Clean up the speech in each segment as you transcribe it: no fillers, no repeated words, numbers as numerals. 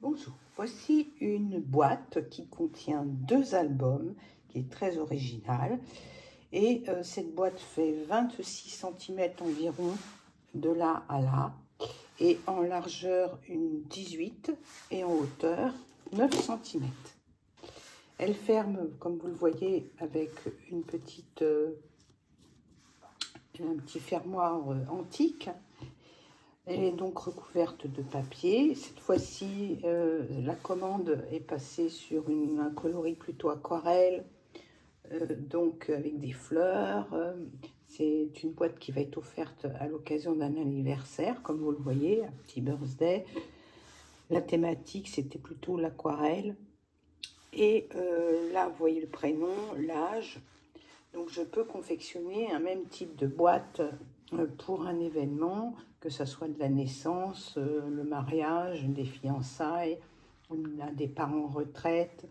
Bonjour, voici une boîte qui contient 2 albums, qui est très originale. Et cette boîte fait 26 cm environ de là à là. Et en largeur une 18 et en hauteur 9 cm. Elle ferme, comme vous le voyez, avec un petit fermoir antique. Elle est donc recouverte de papier. Cette fois-ci, la commande est passée sur un coloris plutôt aquarelle, donc avec des fleurs. C'est une boîte qui va être offerte à l'occasion d'un anniversaire, comme vous le voyez, un petit birthday. La thématique, c'était plutôt l'aquarelle. Et là, vous voyez le prénom, l'âge. Donc, je peux confectionner un même type de boîte pour un événement, que ce soit de la naissance, le mariage, des fiançailles, un départ en retraite.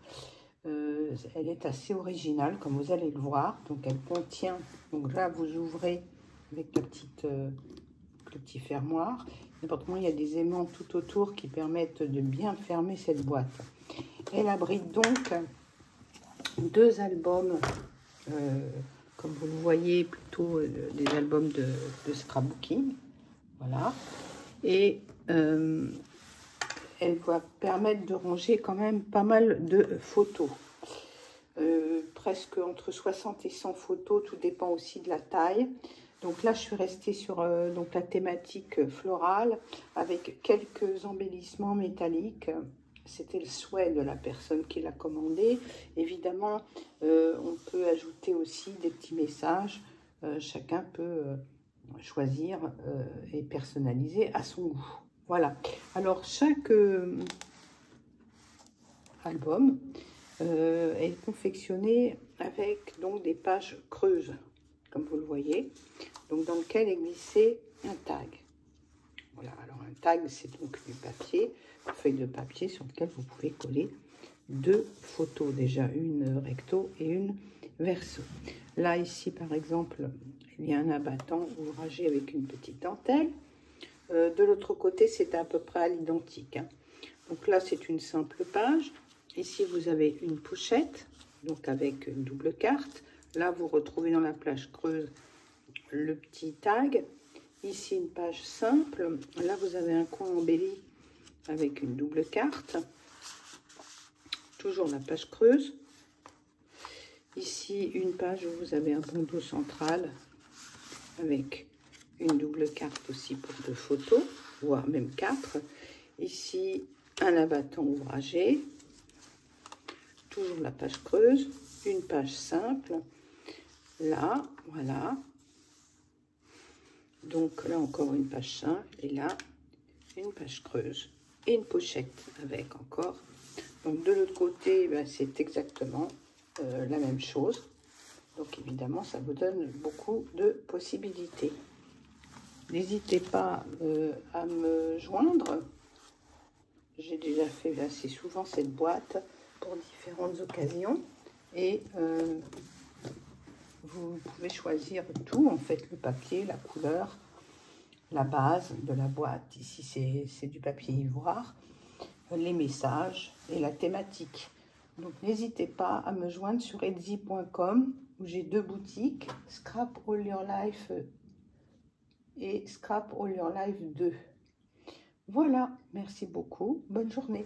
Elle est assez originale, comme vous allez le voir. Donc, elle contient, donc là, vous ouvrez avec le petit fermoir. N'importe comment, il y a des aimants tout autour qui permettent de bien fermer cette boîte. Elle abrite donc 2 albums. Comme vous le voyez, plutôt des albums de scrapbooking. Voilà. Et elle va permettre de ranger quand même pas mal de photos. Presque entre 60 et 100 photos, tout dépend aussi de la taille. Donc là, je suis restée sur donc la thématique florale avec quelques embellissements métalliques. C'était le souhait de la personne qui l'a commandé. Évidemment, on peut ajouter aussi des petits messages. Chacun peut choisir et personnaliser à son goût. Voilà. Alors, chaque album est confectionné avec donc des pages creuses, comme vous le voyez, donc dans lequel est glissé un tag. Voilà, alors un tag, c'est donc du papier, une feuille de papier sur lequel vous pouvez coller 2 photos, déjà une recto et une verso. Là, ici, par exemple, il y a un abattant ouvragé avec une petite dentelle. De l'autre côté, c'est à peu près à l'identique. Donc là, c'est une simple page. Ici, vous avez une pochette, donc avec une double carte. Là, vous retrouvez dans la plage creuse le petit tag. Ici, une page simple. Là, vous avez un coin embelli avec une double carte. Toujours la page creuse. Ici, une page où vous avez un bandeau central avec une double carte aussi pour 2 photos, voire même 4. Ici, un abattant ouvragé. Toujours la page creuse. Une page simple. Là, voilà. Donc là encore une page simple et là une page creuse et une pochette avec encore. Donc de l'autre côté, ben, c'est exactement la même chose. Donc évidemment, ça vous donne beaucoup de possibilités. N'hésitez pas à me joindre. J'ai déjà fait assez souvent cette boîte pour différentes occasions et vous pouvez choisir tout, en fait, le papier, la couleur, la base de la boîte. Ici, c'est du papier ivoire, les messages et la thématique. Donc, n'hésitez pas à me joindre sur etsy.com où j'ai 2 boutiques, Scrap All Your Life et Scrap All Your Life 2. Voilà, merci beaucoup, bonne journée.